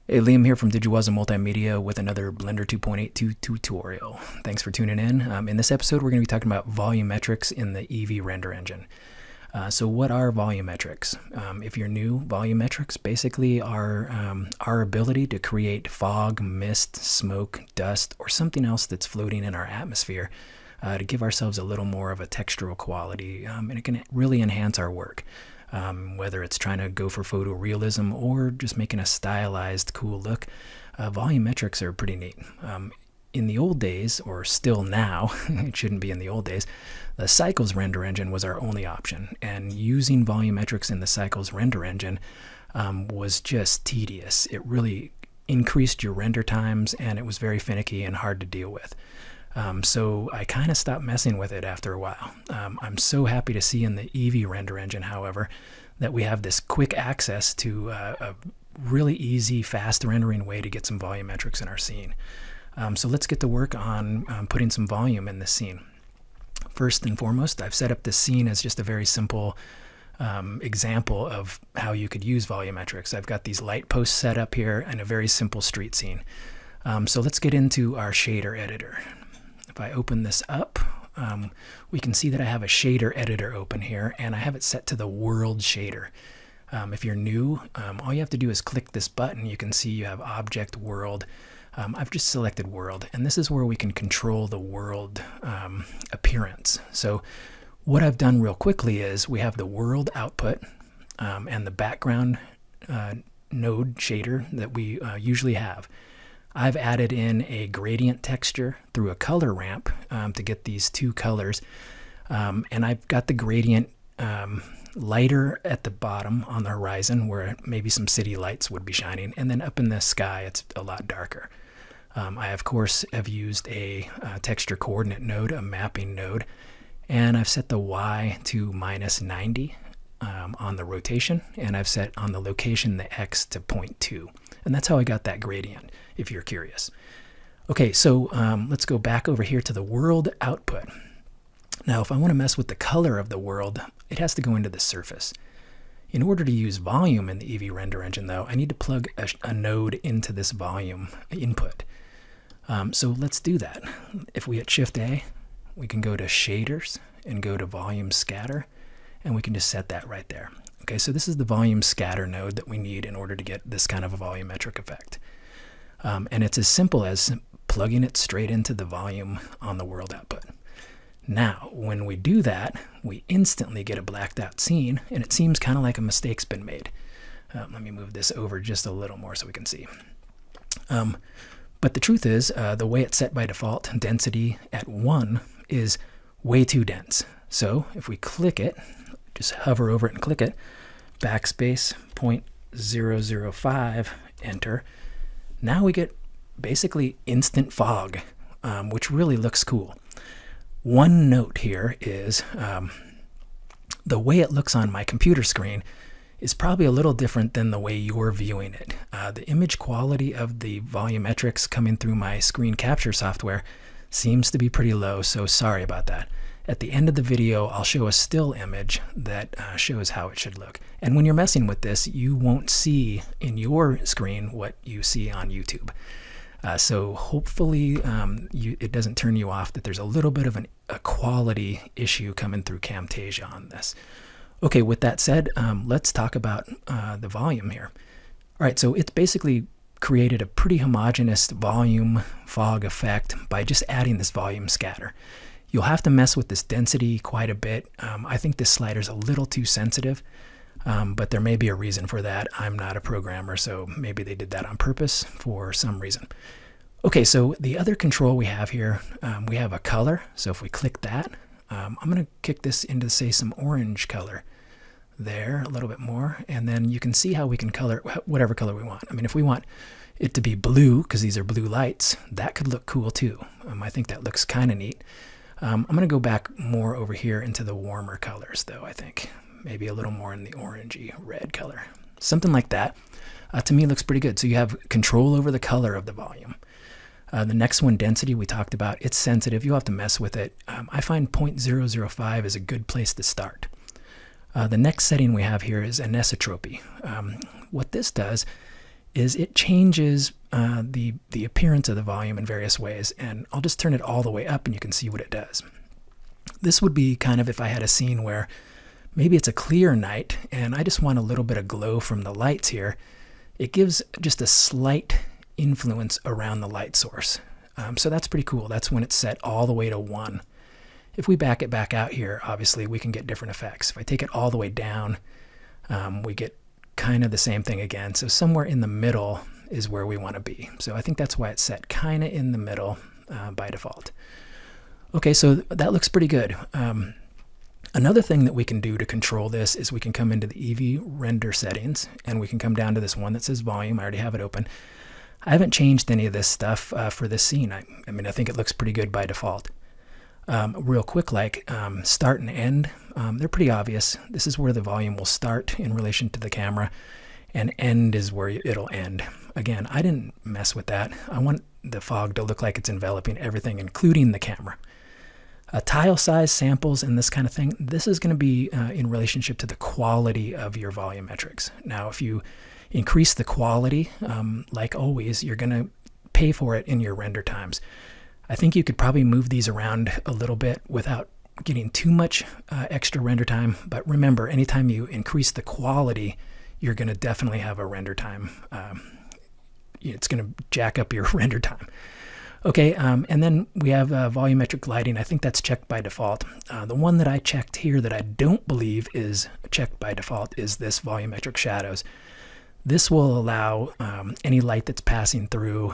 Hey, Liam here from Digiwaza Multimedia with another Blender 2.82 tutorial. Thanks for tuning in. In this episode, we're going to be talking about volumetrics in the Eevee render engine. So what are volumetrics? If you're new, volumetrics basically are our ability to create fog, mist, smoke, dust, or something else that's floating in our atmosphere to give ourselves a little more of a textural quality, and it can really enhance our work. Whether it's trying to go for photorealism or just making a stylized, cool look, volumetrics are pretty neat. In the old days, or still now, it shouldn't be in the old days, the Cycles render engine was our only option, and using volumetrics in the Cycles render engine was just tedious. It really increased your render times, and it was very finicky and hard to deal with. So I kind of stopped messing with it after a while. I'm so happy to see in the Eevee render engine, however, that we have this quick access to a really easy, fast rendering way to get some volumetrics in our scene. So let's get to work on putting some volume in this scene. First and foremost, I've set up this scene as just a very simple example of how you could use volumetrics. I've got these light posts set up here and a very simple street scene. So let's get into our shader editor. If I open this up, we can see that I have a shader editor open here, and I have it set to the world shader. If you're new, all you have to do is click this button. You can see you have object world. I've just selected world, and this is where we can control the world appearance. So what I've done real quickly is we have the world output and the background node shader that we usually have. I've added in a gradient texture through a color ramp to get these two colors. And I've got the gradient lighter at the bottom on the horizon where maybe some city lights would be shining. And then up in the sky, it's a lot darker. I, of course, have used a texture coordinate node, a mapping node. And I've set the Y to -90 on the rotation. And I've set on the location the X to 0.2. And that's how I got that gradient, if you're curious. Okay, so let's go back over here to the world output. Now, if I want to mess with the color of the world, it has to go into the surface. In order to use volume in the Eevee render engine, though, I need to plug a node into this volume input. So let's do that. If we hit Shift-A, we can go to Shaders and go to Volume Scatter, and we can just set that right there. Okay, so this is the volume scatter node that we need in order to get this kind of a volumetric effect. And it's as simple as plugging it straight into the volume on the world output. Now, when we do that, we instantly get a blacked out scene, and it seems kind of like a mistake's been made. Let me move this over just a little more so we can see. But the truth is, the way it's set by default, density at 1 is way too dense. So if we click it, just hover over it and click it, backspace 0.005, enter. Now we get basically instant fog, which really looks cool. One note here is the way it looks on my computer screen is probably a little different than the way you're viewing it. The image quality of the volumetrics coming through my screen capture software seems to be pretty low, so sorry about that. At the end of the video, I'll show a still image that shows how it should look. And when you're messing with this, you won't see in your screen what you see on YouTube. So hopefully it doesn't turn you off that there's a little bit of a quality issue coming through Camtasia on this. Okay, with that said, let's talk about the volume here. All right, so it's basically created a pretty homogeneous volume fog effect by just adding this volume scatter. You'll have to mess with this density quite a bit. I think this slider's a little too sensitive, but there may be a reason for that. I'm not a programmer, so maybe they did that on purpose for some reason. Okay, so the other control we have here, we have a color. So if we click that, I'm going to kick this into, say, some orange color there, a little bit more, and then you can see how we can color whatever color we want. I mean, if we want it to be blue, because these are blue lights, that could look cool too. I think that looks kind of neat. I'm going to go back more over here into the warmer colors, though, I think. Maybe a little more in the orangey red color. Something like that, to me, looks pretty good. So you have control over the color of the volume. The next one, density, we talked about. It's sensitive. You'll have to mess with it. I find 0.005 is a good place to start. The next setting we have here is anisotropy. What this does is it changes the appearance of the volume in various ways, and I'll just turn it all the way up and you can see what it does. This would be kind of if I had a scene where maybe it's a clear night and I just want a little bit of glow from the lights here. It gives just a slight influence around the light source. So that's pretty cool. That's when it's set all the way to 1. If we back it back out here, obviously we can get different effects. If I take it all the way down, we get kind of the same thing again. So somewhere in the middle is where we want to be. So I think that's why it's set kind of in the middle by default. Okay, so that looks pretty good. Another thing that we can do to control this is we can come into the Eevee render settings and we can come down to this one that says volume. I already have it open. I haven't changed any of this stuff for this scene. I mean, I think it looks pretty good by default. Real quick, like start and end, they're pretty obvious. This is where the volume will start in relation to the camera, and end is where it'll end. Again, I didn't mess with that. I want the fog to look like it's enveloping everything, including the camera. Tile size, samples, and this kind of thing, this is going to be in relationship to the quality of your volumetrics. Now, if you increase the quality, like always, you're going to pay for it in your render times. I think you could probably move these around a little bit without getting too much extra render time. But remember, anytime you increase the quality, you're going to definitely have a render time. It's going to jack up your render time. Okay, and then we have volumetric lighting. I think that's checked by default. The one that I checked here that I don't believe is checked by default is this volumetric shadows. This will allow any light that's passing through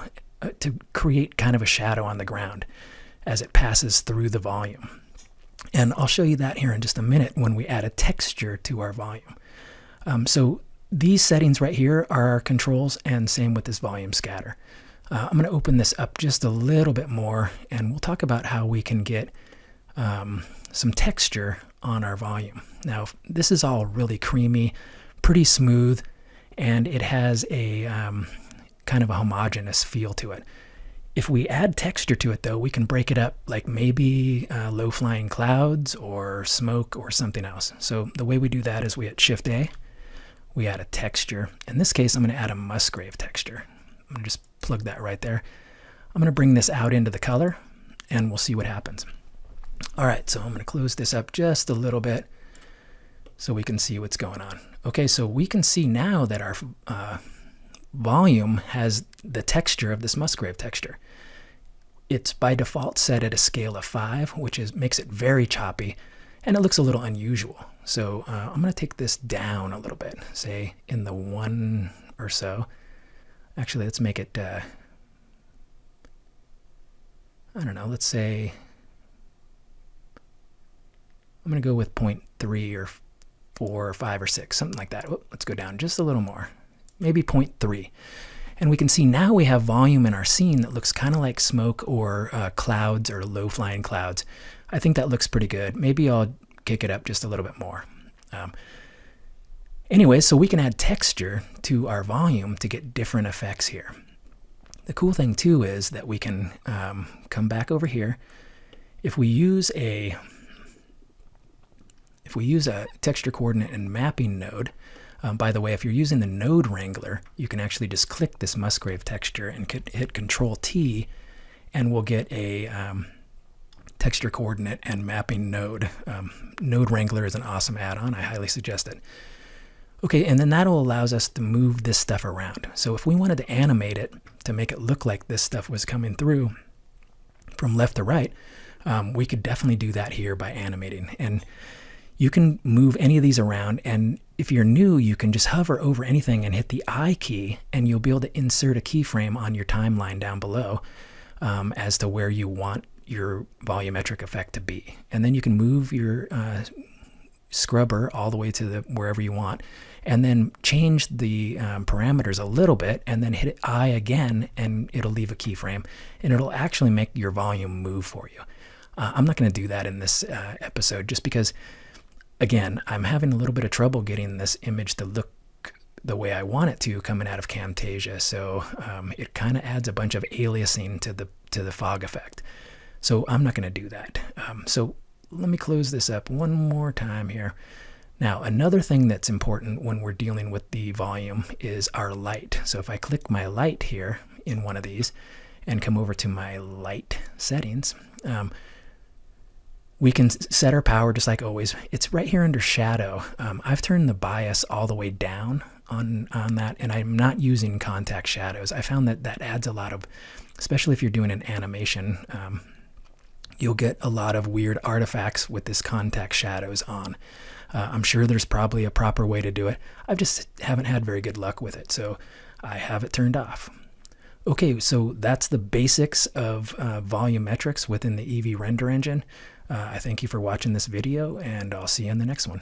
to create kind of a shadow on the ground as it passes through the volume. And I'll show you that here in just a minute when we add a texture to our volume. So these settings right here are our controls, and same with this volume scatter. I'm going to open this up just a little bit more and we'll talk about how we can get some texture on our volume. Now, this is all really creamy, pretty smooth, and it has a kind of a homogeneous feel to it. If we add texture to it, though, we can break it up like maybe low-flying clouds or smoke or something else. So the way we do that is we hit Shift-A, we add a texture. In this case, I'm going to add a Musgrave texture. I'm going to just plug that right there. I'm going to bring this out into the color, and we'll see what happens. All right, so I'm going to close this up just a little bit so we can see what's going on. Okay, so we can see now that our volume has the texture of this Musgrave texture. It's by default set at a scale of 5, which makes it very choppy, and it looks a little unusual. So I'm going to take this down a little bit, say in the 1 or so. Actually, let's make it, I don't know, let's say, I'm going to go with 0.3 or 4 or 5 or 6, something like that. Oh, let's go down just a little more, maybe 0.3. And we can see now we have volume in our scene that looks kind of like smoke or clouds or low-flying clouds. I think that looks pretty good. Maybe I'll kick it up just a little bit more. Anyway, so we can add texture to our volume to get different effects here. The cool thing too is that we can come back over here. If we use a texture coordinate and mapping node, by the way, if you're using the node wrangler, you can actually just click this Musgrave texture and hit Control T, and we'll get a texture coordinate and mapping node. Node wrangler is an awesome add-on. I highly suggest it. Okay, and then that'll allows us to move this stuff around. So if we wanted to animate it to make it look like this stuff was coming through from left to right, we could definitely do that here by animating. And you can move any of these around, and if you're new, you can just hover over anything and hit the I key, and you'll be able to insert a keyframe on your timeline down below as to where you want your volumetric effect to be. And then you can move your scrubber all the way to wherever you want, and then change the parameters a little bit, and then hit I again, and it'll leave a keyframe, and it'll actually make your volume move for you. I'm not going to do that in this episode just because, again, I'm having a little bit of trouble getting this image to look the way I want it to coming out of Camtasia. So it kind of adds a bunch of aliasing to the fog effect. So I'm not going to do that. So let me close this up one more time here. Now, another thing that's important when we're dealing with the volume is our light. So if I click my light here in one of these and come over to my light settings, we can set our power just like always. It's right here under shadow. I've turned the bias all the way down on that, and I'm not using contact shadows. I found that adds a lot of, especially if you're doing an animation, you'll get a lot of weird artifacts with this contact shadows on. I'm sure there's probably a proper way to do it. I just haven't had very good luck with it, so I have it turned off. Okay, so that's the basics of volumetrics within the Eevee render engine. I thank you for watching this video, and I'll see you in the next one.